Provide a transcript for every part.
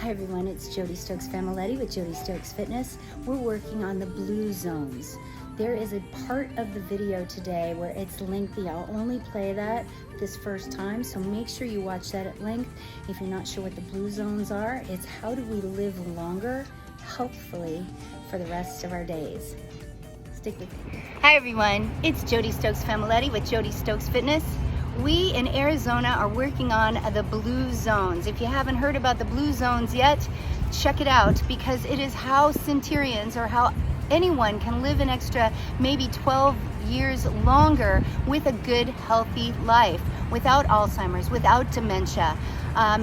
Hi everyone, it's Jody Stokes Familetti with Jody Stokes Fitness. We're working on the blue zones. There is a part of the video today where it's lengthy. I'll only play that this first time, so make sure you watch that at length. If you're not sure what the blue zones are, it's how do we live longer, healthfully, for the rest of our days. Stick with me. Hi everyone, it's Jody Stokes Familetti with Jody Stokes Fitness. We in Arizona are working on the blue zones. If you haven't heard about the blue zones yet, check it out, because it is how centurions, or how anyone can live an extra maybe 12 years longer with a good, healthy life, without Alzheimer's, without dementia,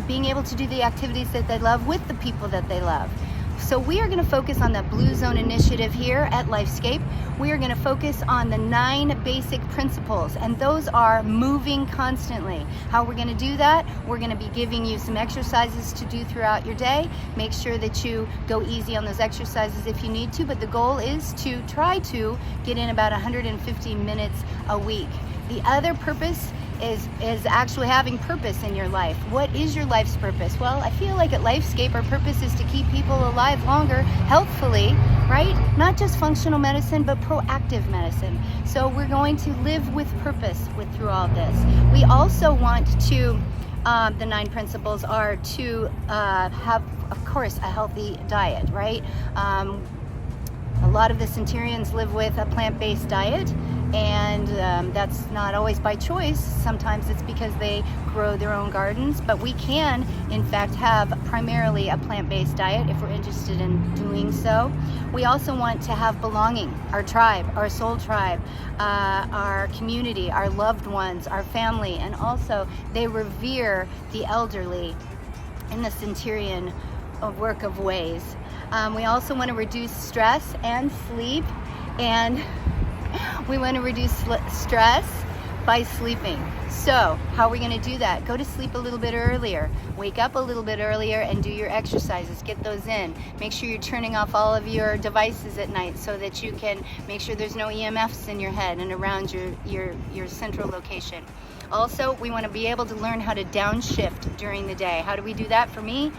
being able to do the activities that they love with the people that they love. So we are going to focus on the Blue Zone Initiative here at Lifescape. We are going to focus on the 9 basic principles, and those are moving constantly. How we're going to do that? We're going to be giving you some exercises to do throughout your day. Make sure that you go easy on those exercises if you need to, but the goal is to try to get in about 150 minutes a week. The other purpose is actually having purpose in your life. What is your life's purpose? Well, I feel like at Lifescape, our purpose is to keep people alive longer, healthfully, right? Not just functional medicine, but proactive medicine. So we're going to live with purpose through all this. We also want to, the 9 principles are to have, of course, a healthy diet, right? A lot of the centurions live with a plant-based diet, and that's not always by choice. Sometimes it's because they grow their own gardens, but we can in fact have primarily a plant-based diet if we're interested in doing so. We also want to have belonging, our tribe, our soul tribe, our community, our loved ones, our family, and also they revere the elderly in the centurion work of ways. We also want to reduce stress and sleep, and we want to reduce stress by sleeping. So how are we going to do that? Go to sleep a little bit earlier, wake up a little bit earlier, and do your exercises. Get those in. Make sure you're turning off all of your devices at night so that you can make sure there's no EMFs in your head and around your central location. Also, we want to be able to learn how to downshift during the day. How do we do that? For me,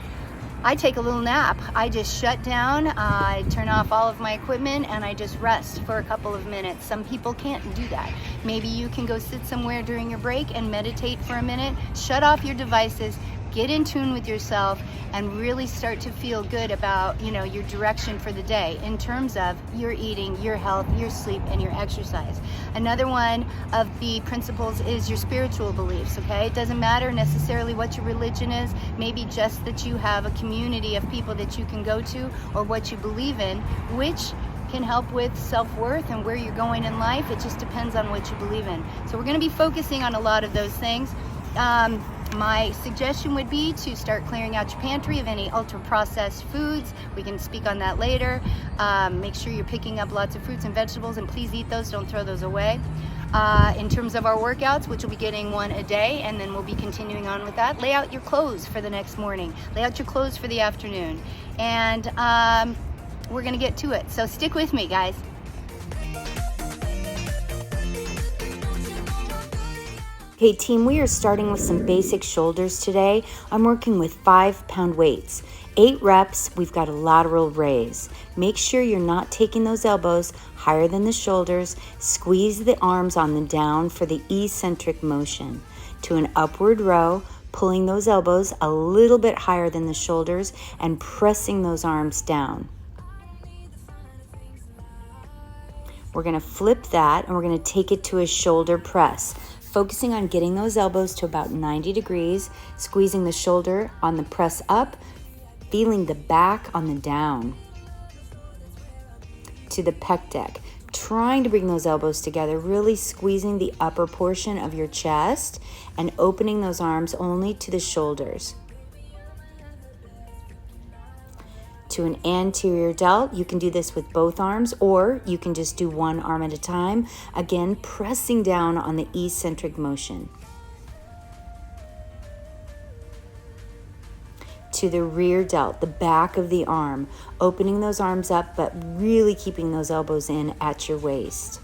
I take a little nap. I just shut down, I turn off all of my equipment, and I just rest for a couple of minutes. Some people can't do that. Maybe you can go sit somewhere during your break and meditate for a minute, shut off your devices, get in tune with yourself, and really start to feel good about, your direction for the day in terms of your eating, your health, your sleep, and your exercise. Another one of the principles is your spiritual beliefs, okay? It doesn't matter necessarily what your religion is, maybe just that you have a community of people that you can go to, or what you believe in, which can help with self-worth and where you're going in life. It just depends on what you believe in. So we're going to be focusing on a lot of those things. My suggestion would be to start clearing out your pantry of any ultra-processed foods. We can speak on that later. Make sure you're picking up lots of fruits and vegetables, and please eat those, don't throw those away. In terms of our workouts, which will be getting 1 a day, and then we'll be continuing on with that, lay out your clothes for the next morning. Lay out your clothes for the afternoon. And we're gonna get to it. So stick with me, guys. Hey team, we are starting with some basic shoulders today. I'm working with 5-pound weights. 8 reps, we've got a lateral raise. Make sure you're not taking those elbows higher than the shoulders. Squeeze the arms on the down for the eccentric motion. To an upward row, pulling those elbows a little bit higher than the shoulders and pressing those arms down. We're gonna flip that and we're gonna take it to a shoulder press. Focusing on getting those elbows to about 90 degrees, squeezing the shoulder on the press up, feeling the back on the down. To the pec deck, trying to bring those elbows together, really squeezing the upper portion of your chest and opening those arms only to the shoulders. To an anterior delt, you can do this with both arms, or you can just do one arm at a time. Again, pressing down on the eccentric motion. To the rear delt, the back of the arm, opening those arms up, but really keeping those elbows in at your waist.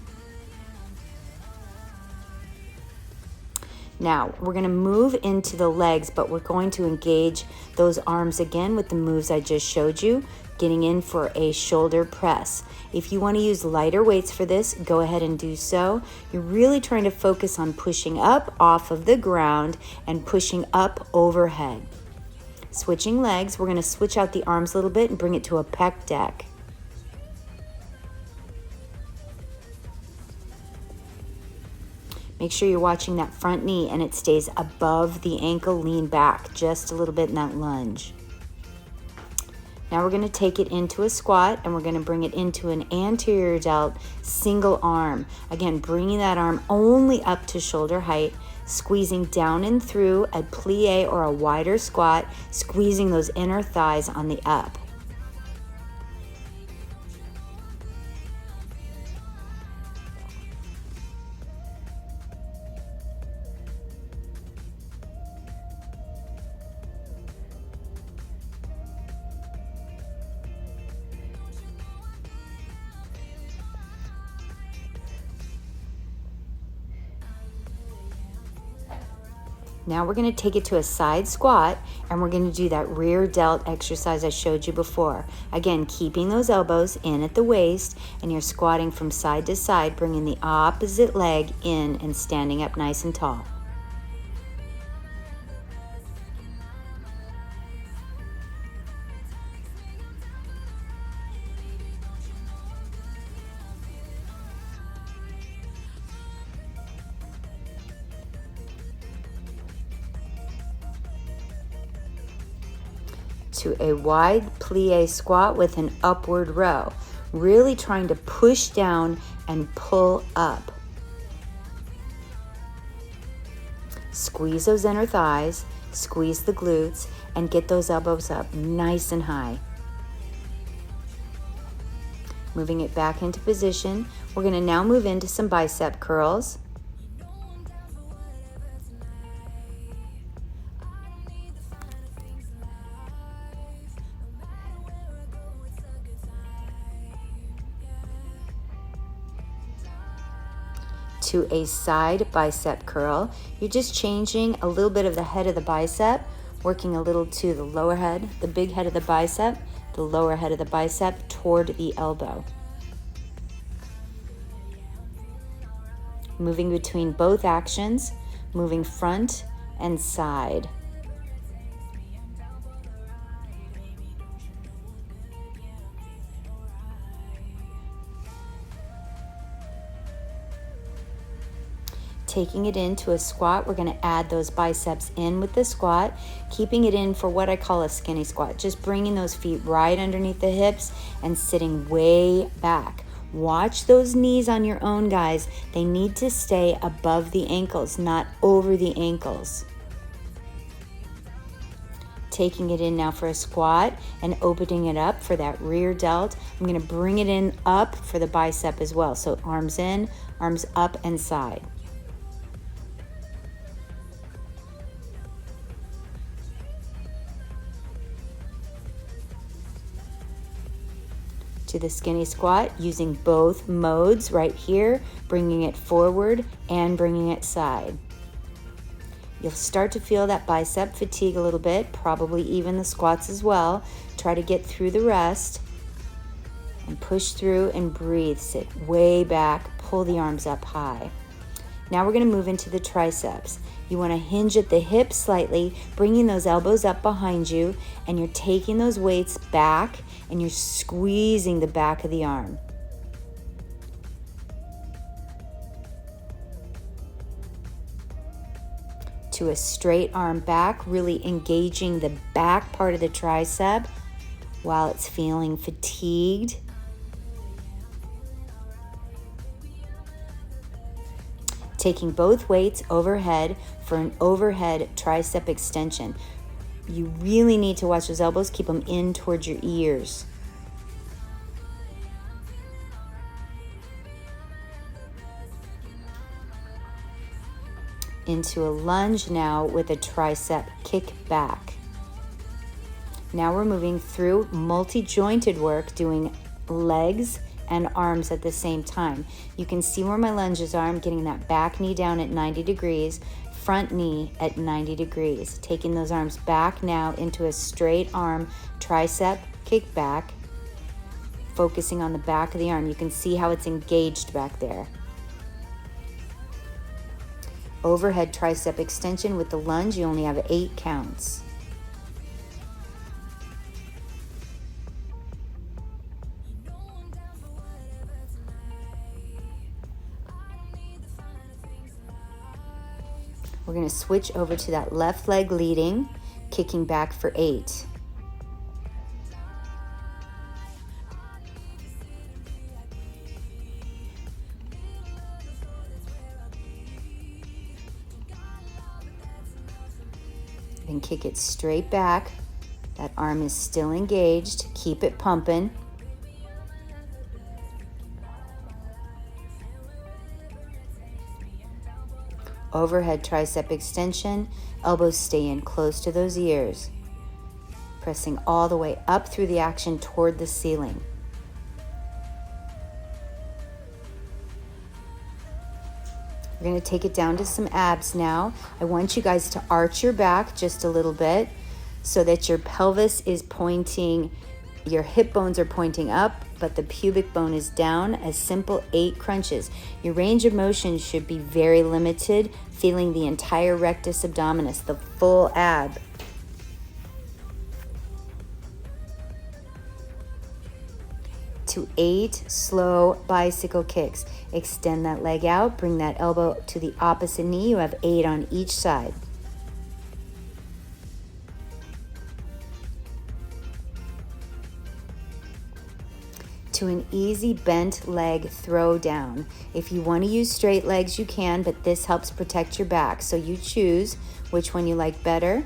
Now, we're gonna move into the legs, but we're going to engage those arms again with the moves I just showed you, getting in for a shoulder press. If you wanna use lighter weights for this, go ahead and do so. You're really trying to focus on pushing up off of the ground and pushing up overhead. Switching legs, we're gonna switch out the arms a little bit and bring it to a pec deck. Make sure you're watching that front knee and it stays above the ankle. Lean back just a little bit in that lunge. Now we're going to take it into a squat and we're going to bring it into an anterior delt single arm. Again, bringing that arm only up to shoulder height, squeezing down and through a plie or a wider squat, squeezing those inner thighs on the up. Now we're going to take it to a side squat and we're going to do that rear delt exercise I showed you before. Again, keeping those elbows in at the waist and you're squatting from side to side, bringing the opposite leg in and standing up nice and tall. To a wide plie squat with an upward row, really trying to push down and pull up. Squeeze those inner thighs, squeeze the glutes, and get those elbows up nice and high. Moving it back into position, we're going to now move into some bicep curls. To a side bicep curl. You're just changing a little bit of the head of the bicep, working a little to the lower head, the big head of the bicep, the lower head of the bicep toward the elbow. Moving between both actions, moving front and side. Taking it into a squat, we're going to add those biceps in with the squat, keeping it in for what I call a skinny squat, just bringing those feet right underneath the hips and sitting way back. Watch those knees on your own, guys. They need to stay above the ankles, not over the ankles. Taking it in now for a squat and opening it up for that rear delt. I'm going to bring it in up for the bicep as well. So arms in, arms up and side. To the skinny squat, using both modes right here, bringing it forward and bringing it side. You'll start to feel that bicep fatigue a little bit, probably even the squats as well. Try to get through the rest and push through and breathe. Sit way back, pull the arms up high. Now we're going to move into the triceps. You want to hinge at the hips slightly, bringing those elbows up behind you, and you're taking those weights back and you're squeezing the back of the arm. To a straight arm back, really engaging the back part of the tricep while it's feeling fatigued. Taking both weights overhead for an overhead tricep extension. You really need to watch those elbows, keep them in towards your ears. Into a lunge now with a tricep kick back. Now we're moving through multi-jointed work, doing legs and arms at the same time. You can see where my lunges are. I'm getting that back knee down at 90 degrees, front knee at 90 degrees. Taking those arms back now into a straight arm tricep kick back, focusing on the back of the arm. You can see how it's engaged back there. Overhead tricep extension with the lunge, you only have 8 counts. We're going to switch over to that left leg leading, kicking back for 8. Then kick it straight back. That arm is still engaged. Keep it pumping. Overhead tricep extension. Elbows stay in close to those ears. Pressing all the way up through the action toward the ceiling. We're going to take it down to some abs now. I want you guys to arch your back just a little bit so that your pelvis is pointing, your hip bones are pointing up, but the pubic bone is down. A simple 8 crunches. Your range of motion should be very limited, feeling the entire rectus abdominis, the full ab. To 8 slow bicycle kicks. Extend that leg out, bring that elbow to the opposite knee. You have 8 on each side. To an easy bent leg throw down. If you want to use straight legs, you can, but this helps protect your back. So you choose which one you like better.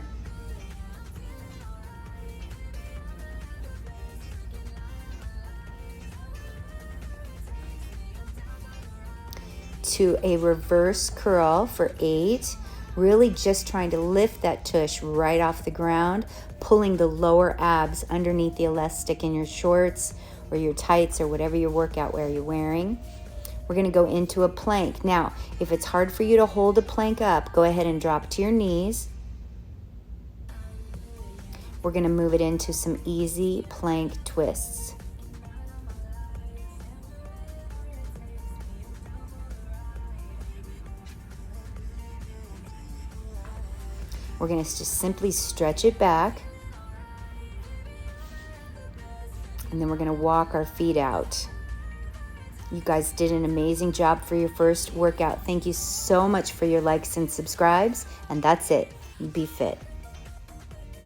To a reverse curl for 8. Really just trying to lift that tush right off the ground, pulling the lower abs underneath the elastic in your shorts or your tights or whatever your workout wear you're wearing. We're going to go into a plank. Now, if it's hard for you to hold a plank up, go ahead and drop to your knees. We're going to move it into some easy plank twists. We're going to just simply stretch it back. And then we're going to walk our feet out. You guys did an amazing job for your first workout. Thank you so much for your likes and subscribes. And that's it. Be fit.